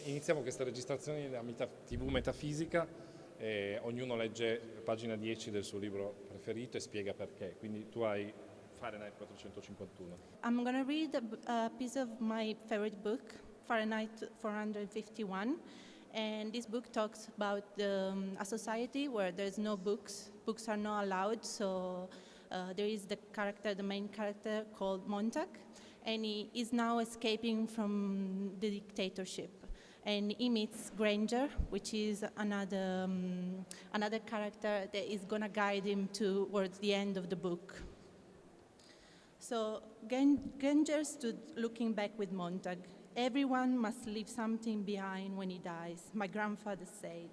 Iniziamo questa registrazione della TV Metafisica, ognuno legge pagina 10 del suo libro preferito e spiega perché, quindi tu hai Fahrenheit 451. I'm going to read a piece of my favorite book, Fahrenheit 451, and this book talks about a society where there's no books. Books are not allowed, so there is the main character called Montag, and he is now escaping from the dictatorship. And he meets Granger, which is another character that is going to guide him towards the end of the book. So Granger stood looking back with Montag. Everyone must leave something behind when he dies, my grandfather said.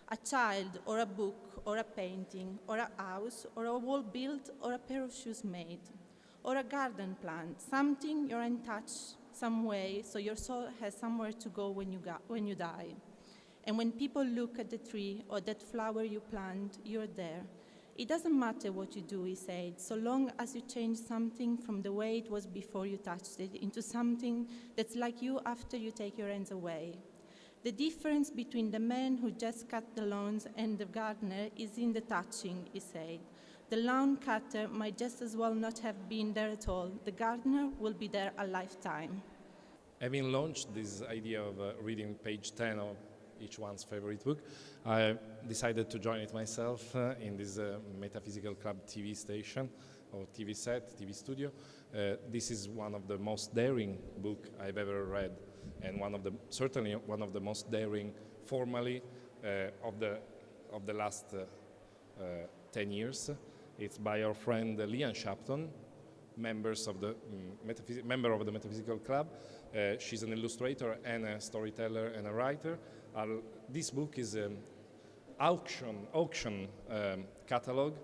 A child, or a book, or a painting, or a house, or a wall built, or a pair of shoes made, or a garden plant, something you're in touch some way, so your soul has somewhere to go when you die. And when people look at the tree or that flower you plant, you're there. It doesn't matter what you do, he said, so long as you change something from the way it was before you touched it into something that's like you after you take your hands away. The difference between the man who just cut the lawns and the gardener is in the touching, he said. The lawn cutter might just as well not have been there at all. The gardener will be there a lifetime. Having launched this idea of reading page 10 of each one's favorite book, I decided to join it myself in this Metaphysical Club TV station, or TV set, TV studio. This is one of the most daring book I've ever read, and certainly one of the most daring formally of the last 10 years. It's by our friend Leanne Shapton, member of the Metaphysical Club. She's an illustrator and a storyteller and a writer. This book is an auction catalog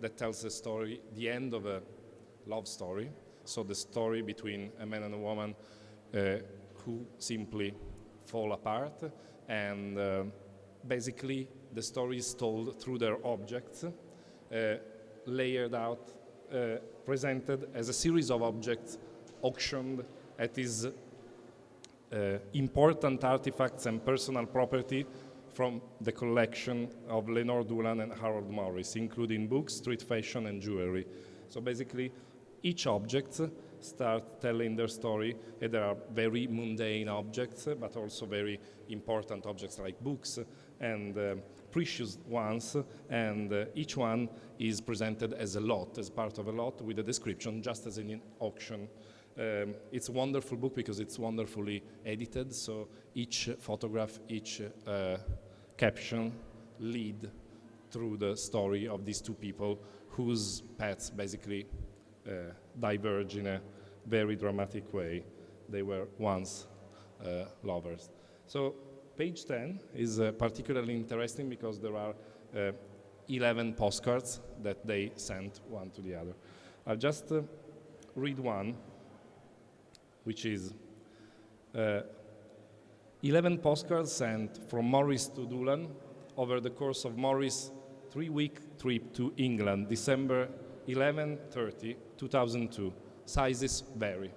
that tells a story, the end of a love story. So the story between a man and a woman who simply fall apart, and basically the story is told through their objects, layered out, presented as a series of objects auctioned at his important artifacts and personal property from the collection of Lenore Doolan and Harold Morris, including books, street fashion, and jewelry. So basically, each object starts telling their story, and there are very mundane objects, but also very important objects like books and precious ones, and each one is presented as a lot, as part of a lot, with a description, just as in an auction. It's a wonderful book because it's wonderfully edited, so each photograph, each caption lead through the story of these two people whose paths basically diverge in a very dramatic way. They were once lovers. So page 10 is particularly interesting because there are 11 postcards that they sent one to the other. I'll just read one, which is 11 postcards sent from Morris to Doolan over the course of Morris' 3-week trip to England, December 11-30, 2002. Sizes vary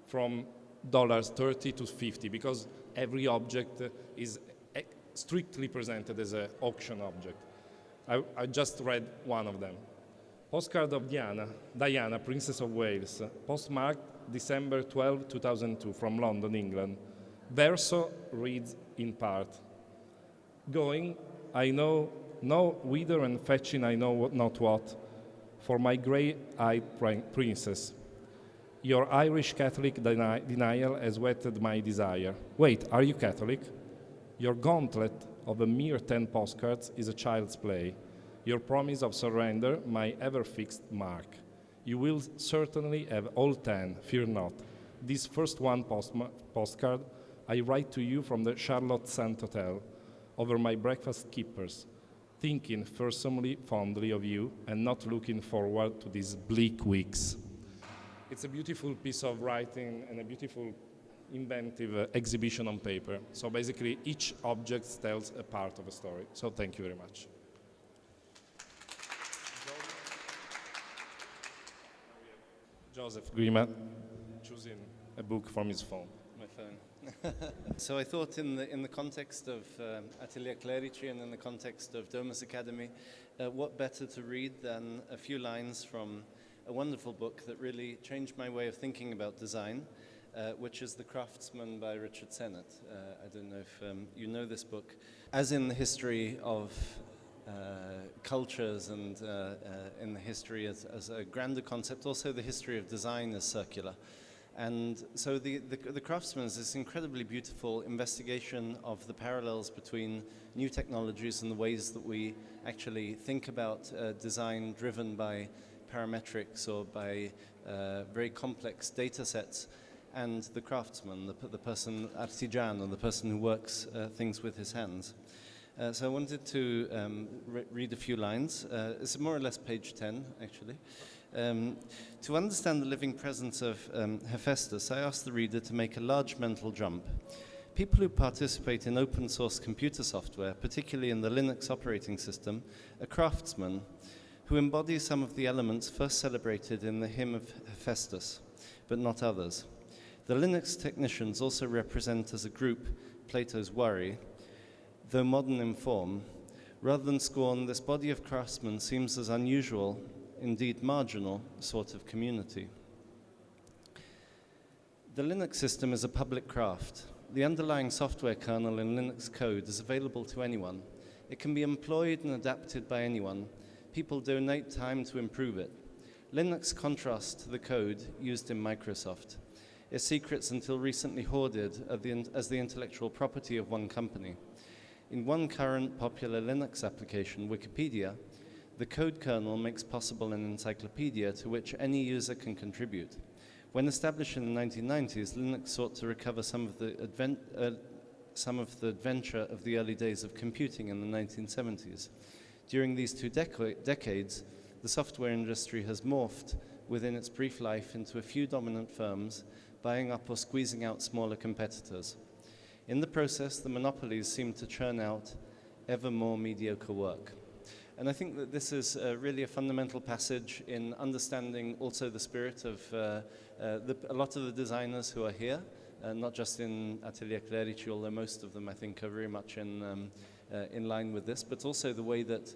from $30 to $50 because every object is strictly presented as an auction object. I just read one of them. Postcard of Diana, Princess of Wales, postmarked December 12, 2002, from London, England. Verso reads in part, going, I know no whither and fetching I know not what, for my grey-eyed princess. Your Irish Catholic denial has whetted my desire. Wait, are you Catholic? Your gauntlet of a mere 10 postcards is a child's play. Your promise of surrender, my ever-fixed mark. You will certainly have all 10, fear not. This first one postcard I write to you from the Charlotte St. Hotel, over my breakfast keepers, thinking fearsomely fondly of you and not looking forward to these bleak weeks. It's a beautiful piece of writing and a beautiful inventive exhibition on paper. So basically each object tells a part of a story. So thank you very much. Joseph Grima choosing a book from his phone. My microphone. So I thought in the context of Atelier Clerici and in the context of Domus Academy, what better to read than a few lines from a wonderful book that really changed my way of thinking about design, which is The Craftsman by Richard Sennett. I don't know if you know this book. As in the history of cultures and in the history as a grander concept, also the history of design is circular. And so the Craftsman is this incredibly beautiful investigation of the parallels between new technologies and the ways that we actually think about design driven by parametrics or by very complex data sets, and the craftsman, the person artigiano, the person who works things with his hands. So I wanted to read a few lines. It's more or less page 10, actually. To understand the living presence of Hephaestus, I asked the reader to make a large mental jump. People who participate in open source computer software, particularly in the Linux operating system, are craftsmen who embody some of the elements first celebrated in the hymn of Hephaestus, but not others. The Linux technicians also represent as a group Plato's worry, though modern in form. Rather than scorn, this body of craftsmen seems as unusual, indeed marginal, sort of community. The Linux system is a public craft. The underlying software kernel in Linux code is available to anyone. It can be employed and adapted by anyone. People donate time to improve it. Linux contrasts to the code used in Microsoft. Its secrets until recently hoarded as the intellectual property of one company. In one current popular Linux application, Wikipedia, the code kernel makes possible an encyclopedia to which any user can contribute. When established in the 1990s, Linux sought to recover some of the adventure of the early days of computing in the 1970s. During these two decades, the software industry has morphed within its brief life into a few dominant firms, buying up or squeezing out smaller competitors. In the process, the monopolies seem to churn out ever more mediocre work. And I think that this is really a fundamental passage in understanding also the spirit of a lot of the designers who are here, not just in Atelier Clerici, although most of them I think are very much in line with this, but also the way that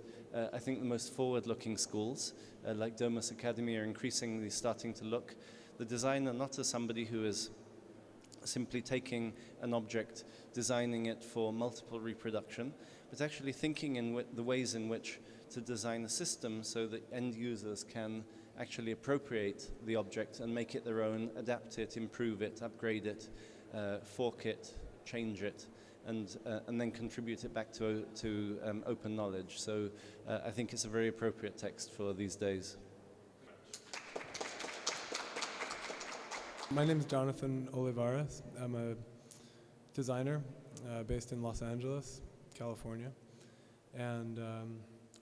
I think the most forward-looking schools, like Domus Academy, are increasingly starting to look the designer not as somebody who is simply taking an object, designing it for multiple reproduction, but actually thinking in the ways in which to design a system so that end users can actually appropriate the object and make it their own, adapt it, improve it, upgrade it, fork it, change it, and then contribute it back to open knowledge. So I think it's a very appropriate text for these days. My name is Jonathan Olivares. I'm a designer based in Los Angeles, California. And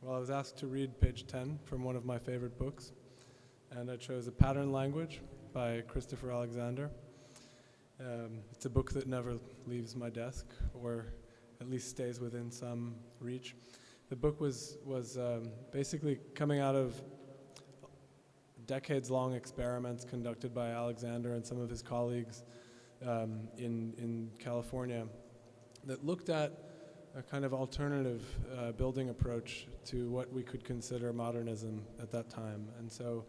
I was asked to read page 10 from one of my favorite books. And I chose A Pattern Language by Christopher Alexander. It's a book that never leaves my desk, or at least stays within some reach. The book was basically coming out of decades-long experiments conducted by Alexander and some of his colleagues in California that looked at a kind of alternative building approach to what we could consider modernism at that time. And so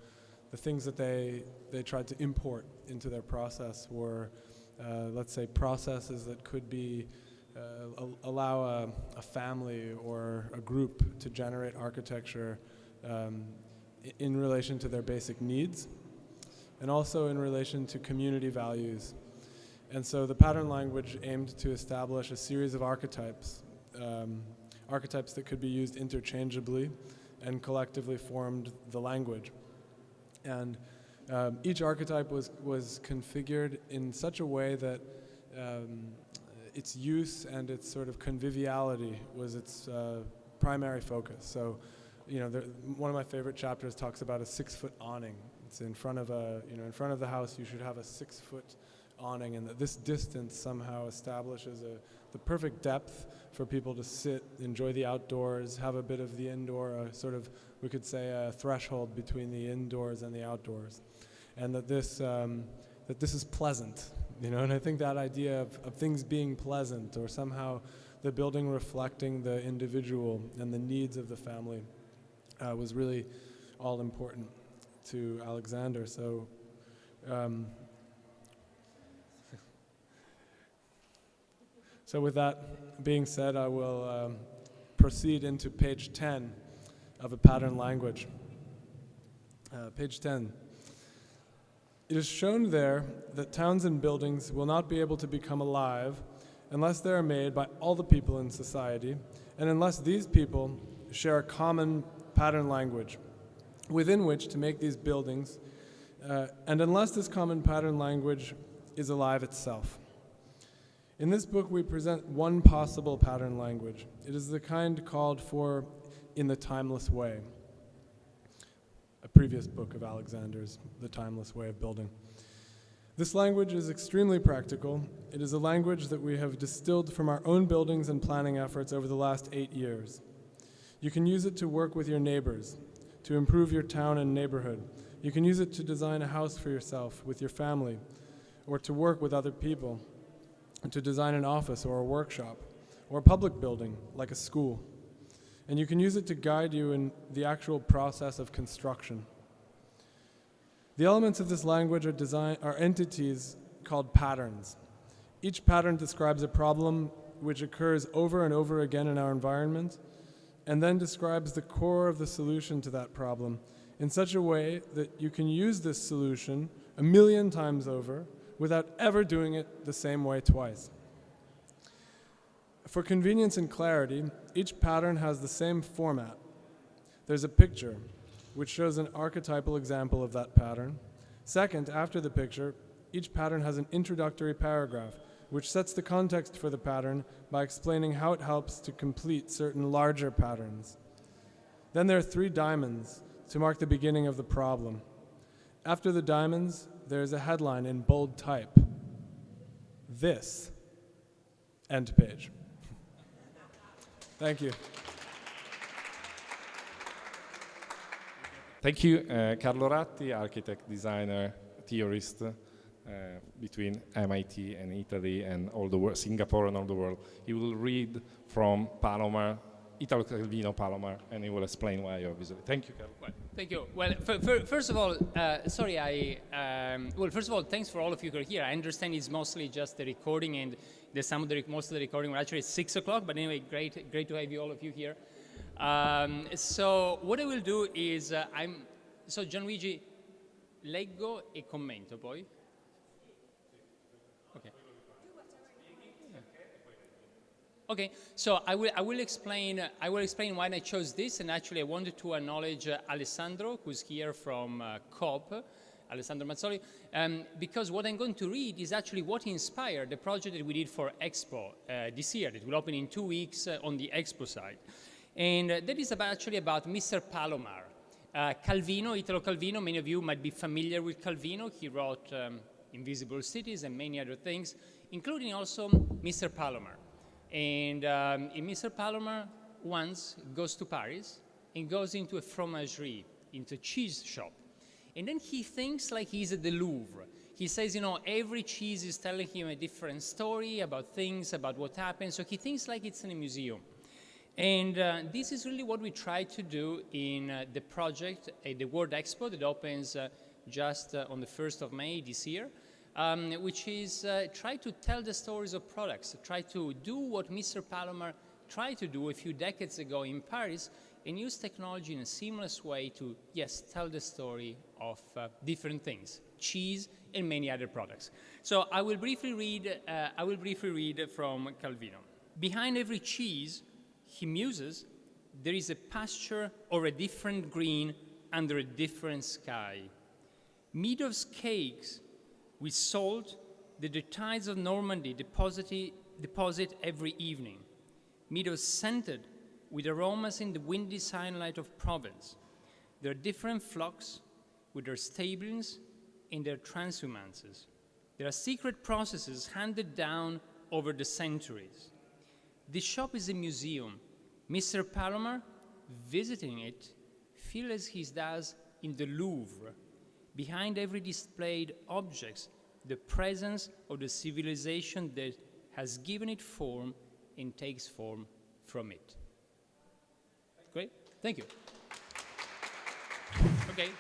the things that they tried to import into their process were, let's say, processes that could be allow a family or a group to generate architecture in relation to their basic needs, and also in relation to community values. And so the pattern language aimed to establish a series of archetypes, archetypes that could be used interchangeably and collectively formed the language. And each archetype was configured in such a way that its use and its sort of conviviality was its primary focus. So, one of my favorite chapters talks about a 6-foot awning. It's in front of in front of the house. You should have a 6-foot awning, and that this distance somehow establishes the perfect depth for people to sit, enjoy the outdoors, have a bit of the indoor, we could say a threshold between the indoors and the outdoors, and that this is pleasant. you know, and I think that idea of things being pleasant, or somehow the building reflecting the individual and the needs of the family, was really all important to Alexander. So so with that being said, I will proceed into page 10 of a pattern language. Page 10. It is shown there that towns and buildings will not be able to become alive unless they are made by all the people in society, and unless these people share a common pattern language within which to make these buildings, and unless this common pattern language is alive itself. In this book, we present one possible pattern language. It is the kind called for in the timeless way. A previous book of Alexander's, The Timeless Way of Building. This language is extremely practical. It is a language that we have distilled from our own buildings and planning efforts over the last 8 years. You can use it to work with your neighbors, to improve your town and neighborhood. You can use it to design a house for yourself, with your family, or to work with other people, and to design an office or a workshop, or a public building, like a school. And you can use it to guide you in the actual process of construction. The elements of this language are entities called patterns. Each pattern describes a problem which occurs over and over again in our environment, and then describes the core of the solution to that problem in such a way that you can use this solution 1,000,000 times over without ever doing it the same way twice. For convenience and clarity, each pattern has the same format. There's a picture, which shows an archetypal example of that pattern. Second, after the picture, each pattern has an introductory paragraph, which sets the context for the pattern by explaining how it helps to complete certain larger patterns. Then there are 3 diamonds to mark the beginning of the problem. After the diamonds, there's a headline in bold type. This. End page. Thank you. Thank you, Carlo Ratti, architect, designer, theorist, between MIT and Italy and all the world, Singapore and all the world. He will read from Palomar, Italo Calvino Palomar, and he will explain why, obviously. Thank you, Carlo. Well, thank you. Well, first of all, first of all, thanks for all of you who are here. I understand it's mostly just the recording, and most of the recording were actually at 6 o'clock, but anyway, great to have you, all of you here. So what I will do is, so Gianluigi, leggo e commento poi. Okay. Okay, so I will explain why I chose this, and actually I wanted to acknowledge Alessandro, who's here from COP, Alessandro Mazzoli, because what I'm going to read is actually what inspired the project that we did for Expo this year. It will open in 2 weeks on the Expo side. And that is actually about Mr. Palomar. Calvino, Italo Calvino, many of you might be familiar with Calvino. He wrote Invisible Cities and many other things, including also Mr. Palomar. And in Mr. Palomar once goes to Paris and goes into a fromagerie, into a cheese shop. And then he thinks like he's at the Louvre. He says, you know, every cheese is telling him a different story about things, about what happened. So he thinks like it's in a museum. And this is really what we try to do in the project at the World Expo that opens just on the 1st of May this year, which is try to tell the stories of products, try to do what Mr. Palomar tried to do a few decades ago in Paris, and use technology in a seamless way to, yes, tell the story of different things, cheese and many other products. So I will briefly read from Calvino. Behind every cheese, he muses, there is a pasture or a different green under a different sky. Meadows cakes with salt that the tides of Normandy deposit every evening. Meadows scented with aromas in the windy sunlight of Provence. There are different flocks with their stablings and their transhumances. There are secret processes handed down over the centuries. This shop is a museum. Mr. Palomar, visiting it, feels as he does in the Louvre. Behind every displayed object, the presence of the civilization that has given it form and takes form from it. Great, thank you. Okay.